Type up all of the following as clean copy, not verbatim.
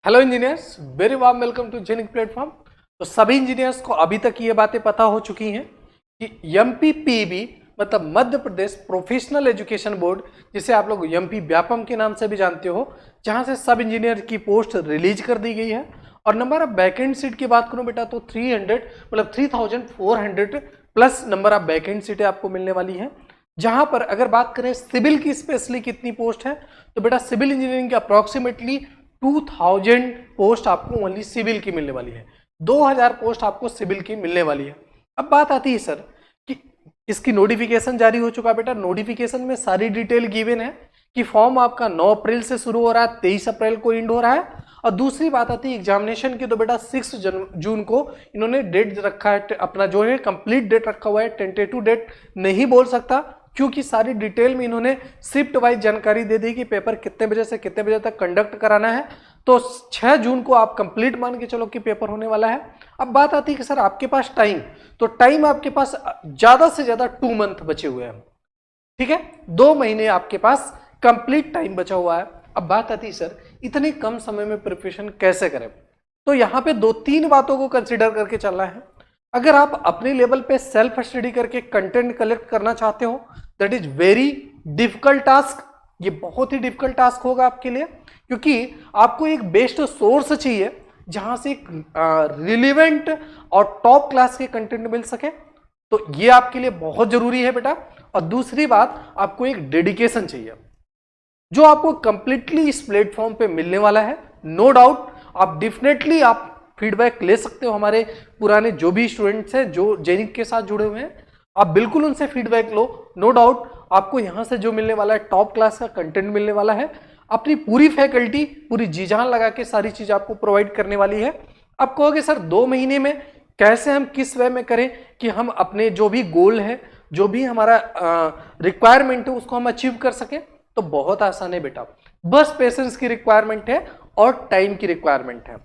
Hello engineers, very warm welcome to जेनिक platform. तो सभी इंजीनियर्स को अभी तक ये बातें पता हो चुकी हैं कि एमपीपीबी मतलब Madhya Pradesh professional education board, जिसे आप लोग एमपी व्यापम के नाम से भी जानते हो, जहां से सब इंजीनियर की पोस्ट रिलीज कर दी गई है। और नंबर ऑफ वैकेंट सीट की बात करूं बेटा तो 300 मतलब 3400 प्लस नंबर ऑफ वैकेंट सीटें आपको मिलने वाली है। जहां पर अगर बात करें सिविल की स्पेशली कितनी पोस्ट है, तो बेटा सिविल इंजीनियरिंग की अप्रोक्सीमेटली 2000 पोस्ट आपको ओनली सिविल की मिलने वाली है। 2000 पोस्ट आपको सिविल की मिलने वाली है। अब बात आती है सर कि इसकी नोटिफिकेशन जारी हो चुका बेटा। नोटिफिकेशन में सारी डिटेल गिवन है कि फॉर्म आपका 9 अप्रैल से शुरू हो रहा है, 23 अप्रैल को एंड हो रहा है। और दूसरी बात आती है एग्जामिनेशन की, तो बेटा 6 जून को इन्होंने डेट रखा है, अपना जो है कंप्लीट डेट रखा हुआ है। टेंटेटिव डेट नहीं बोल सकता क्योंकि सारी डिटेल में इन्होंने शिफ्ट वाइज जानकारी दे दी कि पेपर कितने बजे से कितने बजे तक कंडक्ट कराना है। तो 6 जून को आप कंप्लीट मान के चलो कि पेपर होने वाला है। अब बात आती है कि सर आपके पास टाइम, तो टाइम आपके पास ज्यादा से ज्यादा 2 मंथ बचे हुए हैं, ठीक है, 2 महीने आपके पास कंप्लीट टाइम बचा हुआ है। अब बात आती है सर इतने कम समय में प्रिपरेशन कैसे करें, तो यहां पे 2-3 बातों को कंसिडर करके चलना है। अगर आप अपने लेवल पे सेल्फ स्टडी करके कंटेंट कलेक्ट करना चाहते हो, that is very difficult task. ये बहुत ही डिफिकल्ट टास्क होगा आपके लिए, क्योंकि आपको एक बेस्ट सोर्स चाहिए जहां से एक रिलेवेंट और टॉप क्लास के कंटेंट मिल सके। तो ये आपके लिए बहुत जरूरी है बेटा। और दूसरी बात, आपको एक डेडिकेशन चाहिए जो आपको कंप्लीटली इस प्लेटफॉर्म पे मिलने वाला है। नो डाउट आप डेफिनेटली आप फीडबैक ले सकते हो। हमारे पुराने जो भी स्टूडेंट्स हैं जो जेनिक के साथ जुड़े हुए हैं, आप बिल्कुल उनसे फीडबैक लो। नो डाउट आपको यहां से जो मिलने वाला है टॉप क्लास का कंटेंट मिलने वाला है। अपनी पूरी फैकल्टी पूरी जी जान लगा के सारी चीज आपको प्रोवाइड करने वाली है। अब कहोगे सर 2 महीने में कैसे हम किस वे में करें कि हम अपने जो भी गोल है, जो भी हमारा रिक्वायरमेंट है, उसको हम अचीव कर सकें। तो बहुत आसान है बेटा, बस पेशेंस की रिक्वायरमेंट है और टाइम की रिक्वायरमेंट है।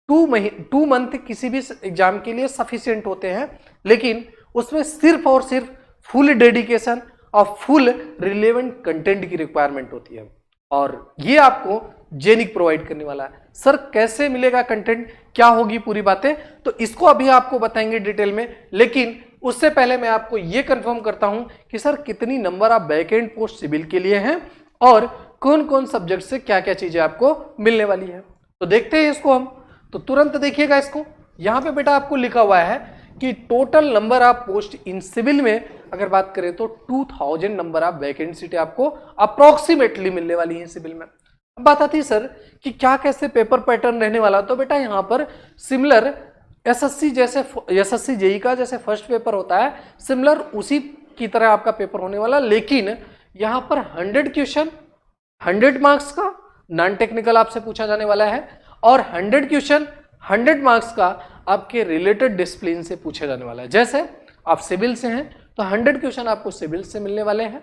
2 मंथ किसी भी एग्जाम के लिए सफिशिएंट होते हैं, लेकिन उसमें सिर्फ और सिर्फ फुल डेडिकेशन और फुल रिलेवेंट कंटेंट की रिक्वायरमेंट होती है। और ये आपको जेनिक प्रोवाइड करने वाला है। सर कैसे मिलेगा कंटेंट, क्या होगी पूरी बातें, तो इसको अभी आपको बताएंगे डिटेल में। लेकिन उससे पहले मैं आपको ये कंफर्म करता हूं कि सर कितनी number of vacant post civil के लिए हैं और कौन कौन सब्जेक्ट से क्या क्या चीजें आपको मिलने वाली है। तो देखते हैं इसको हम। तो तुरंत देखिएगा इसको, यहां पे बेटा आपको लिखा हुआ है कि total number of post in civil में अगर बात करें तो 2000 नंबर ऑफ वैकेंट सीटें आपको अप्रोक्सीमेटली मिलने वाली है सिविल में। अब बात आती है सर कि क्या कैसे पेपर पैटर्न रहने वाला, तो बेटा यहां पर सिमिलर एसएससी जेई का जैसे फर्स्ट पेपर होता है, सिमिलर उसी की तरह आपका पेपर होने वाला। लेकिन यहां पर 100 क्वेश्चन 100 मार्क्स का नॉन टेक्निकल आपसे पूछा जाने वाला है, और 100 क्वेश्चन 100 मार्क्स का आपके रिलेटेड डिसिप्लिन से पूछा जाने वाला है। जैसे आप सिविल से हैं तो 100 क्वेश्चन आपको सिविल से मिलने वाले हैं,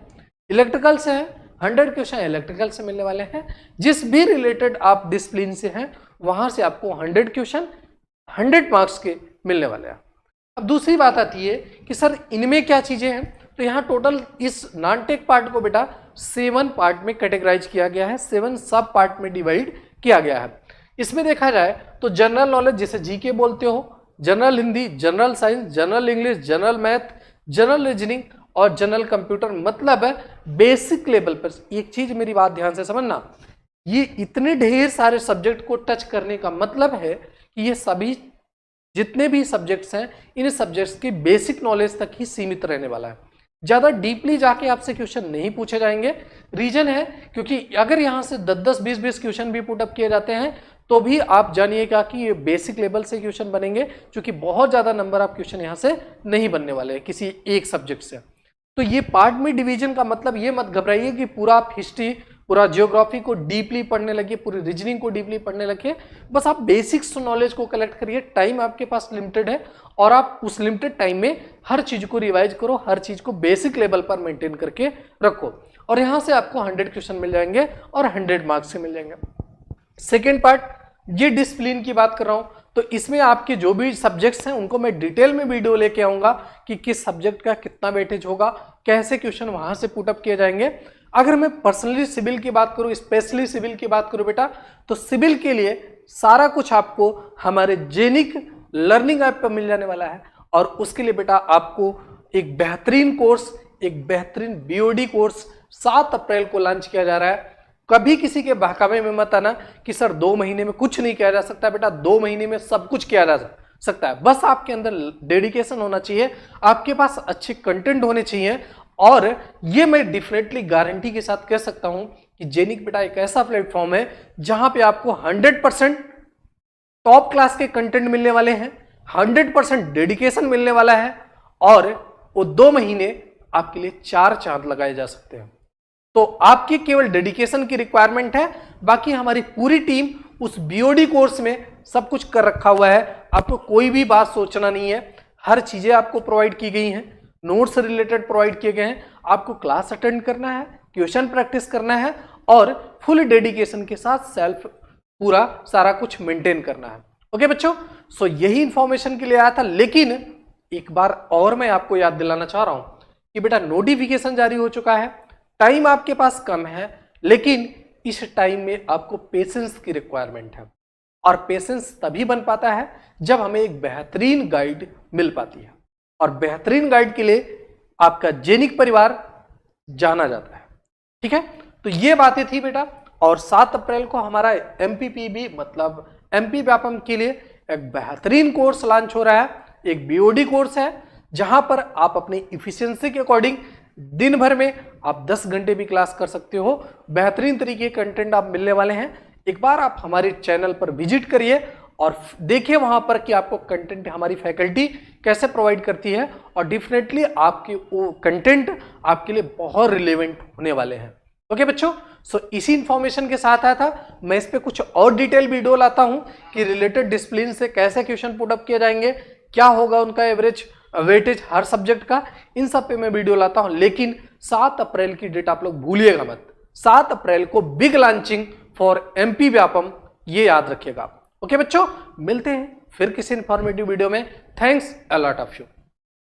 इलेक्ट्रिकल से हैं 100 क्वेश्चन इलेक्ट्रिकल से मिलने वाले हैं। जिस भी रिलेटेड आप डिसिप्लिन से हैं वहां से आपको 100 क्वेश्चन 100 मार्क्स के मिलने वाले हैं। अब दूसरी बात आती है कि सर इनमें क्या चीजें हैं, तो यहाँ टोटल इस नॉन टेक पार्ट को बेटा 7 पार्ट में कैटेगराइज किया गया है, 7 सब पार्ट में डिवाइड किया गया है। इसमें देखा जाए तो जनरल नॉलेज जिसे जीके बोलते हो, general Hindi, general science, general English, general math, general reasoning और जनरल कंप्यूटर, मतलब है बेसिक लेवल पर। एक चीज मेरी बात ध्यान से समझना, ये इतने ढेर सारे सब्जेक्ट को टच करने का मतलब है कि ये सभी जितने भी सब्जेक्ट्स हैं इन सब्जेक्ट्स की बेसिक नॉलेज तक ही सीमित रहने वाला है। ज्यादा डीपली जाके आपसे क्वेश्चन नहीं पूछे जाएंगे। रीजन है क्योंकि अगर यहां से 10-10, 20-20 क्वेश्चन भी पुटअप किए जाते हैं तो भी आप जानिएगा कि ये बेसिक लेवल से क्वेश्चन बनेंगे, क्योंकि बहुत ज्यादा नंबर ऑफ क्वेश्चन यहां से नहीं बनने वाले हैं किसी एक सब्जेक्ट से। तो ये पार्ट में डिवीजन का मतलब ये मत घबराइए कि पूरा आप हिस्ट्री, पूरा जियोग्राफी को डीपली पढ़ने लगे, पूरी रीजनिंग को डीपली पढ़ने लगे। बस आप बेसिक्स नॉलेज को कलेक्ट करिए। टाइम आपके पास लिमिटेड है और आप उस लिमिटेड टाइम में हर चीज को रिवाइज करो, हर चीज को बेसिक लेवल पर मेंटेन करके रखो, और यहां से आपको 100 क्वेश्चन मिल जाएंगे और 100 मार्क्स से मिल जाएंगे। सेकेंड पार्ट, ये डिसिप्लिन की बात कर रहा हूं, तो इसमें आपके जो भी सब्जेक्ट्स हैं उनको मैं डिटेल में वीडियो लेके आऊंगा कि किस सब्जेक्ट का कितना वेटेज होगा, कैसे क्वेश्चन वहां से पुटअप किए जाएंगे। अगर मैं पर्सनली सिविल की बात करूं, स्पेशली सिविल की बात करूं बेटा, तो सिविल के लिए सारा कुछ आपको हमारे जेनिक लर्निंग ऐप पर मिल जाने वाला है। और उसके लिए बेटा आपको एक बेहतरीन कोर्स, एक बेहतरीन बीओडी कोर्स 7 अप्रैल को लॉन्च किया जा रहा है। कभी किसी के बहकावे में मत आना कि सर 2 महीने में कुछ नहीं किया जा सकता। बेटा 2 महीने में सब कुछ किया जा सकता है, बस आपके अंदर डेडिकेशन होना चाहिए, आपके पास अच्छे कंटेंट होने चाहिए। और ये मैं डेफिनेटली गारंटी के साथ कह सकता हूं कि जेनिक बेटा एक ऐसा प्लेटफॉर्म है जहां पे आपको 100% टॉप क्लास के कंटेंट मिलने वाले हैं, 100% डेडिकेशन मिलने वाला है और वो 2 महीने आपके लिए 4 चांद लगाए जा सकते हैं। तो आपकी केवल डेडिकेशन की रिक्वायरमेंट है, बाकी हमारी पूरी टीम उस बीओडी कोर्स में सब कुछ कर रखा हुआ है। आपको कोई भी बात सोचना नहीं है, हर चीजें आपको प्रोवाइड की गई हैं, नोट्स रिलेटेड प्रोवाइड किए गए हैं। आपको क्लास अटेंड करना है, क्वेश्चन प्रैक्टिस करना है और फुल डेडिकेशन के साथ सेल्फ पूरा सारा कुछ मेंटेन करना है। ओके बच्चों, सो यही इंफॉर्मेशन के लिए आया था। लेकिन एक बार और मैं आपको याद दिलाना चाह रहा हूं कि बेटा नोटिफिकेशन जारी हो चुका है, टाइम आपके पास कम है, लेकिन इस टाइम में आपको पेशेंस की रिक्वायरमेंट है। और पेशेंस तभी बन पाता है जब हमें एक बेहतरीन गाइड मिल पाती है। और बेहतरीन गाइड के लिए आपका जेनिक परिवार जाना जाता है। ठीक है, तो ये बातें थी बेटा। और 7 अप्रैल को हमारा एमपीपीबी मतलब एमपी व्यापम के लिए एक बेहतरीन कोर्स लॉन्च हो रहा है। एक बीओडी कोर्स है जहां पर आप अपनी इफिशियंसी के अकॉर्डिंग दिन भर में आप 10 घंटे भी क्लास कर सकते हो। बेहतरीन तरीके के कंटेंट आप मिलने वाले हैं। एक बार आप हमारे चैनल पर विजिट करिए और देखिए वहां पर कि आपको कंटेंट हमारी फैकल्टी कैसे प्रोवाइड करती है। और डेफिनेटली आपके वो कंटेंट आपके लिए बहुत रिलेवेंट होने वाले हैं। ओके बच्चों, सो इसी इंफॉर्मेशन के साथ आया था। मैं इस पे कुछ और डिटेल वीडियो लाता हूं कि रिलेटेड डिसिप्लिन से कैसे क्वेश्चन पुटअप किए जाएंगे, क्या होगा उनका एवरेज वेटेज हर सब्जेक्ट का, इन सब पे मैं वीडियो लाता हूं। लेकिन 7 अप्रैल की डेट आप लोग भूलिएगा मत। 7 अप्रैल को big launching for MP Vyapam, ये याद रखिएगा। ओके बच्चों, मिलते हैं फिर किसी इंफॉर्मेटिव वीडियो में। Thanks a lot of you.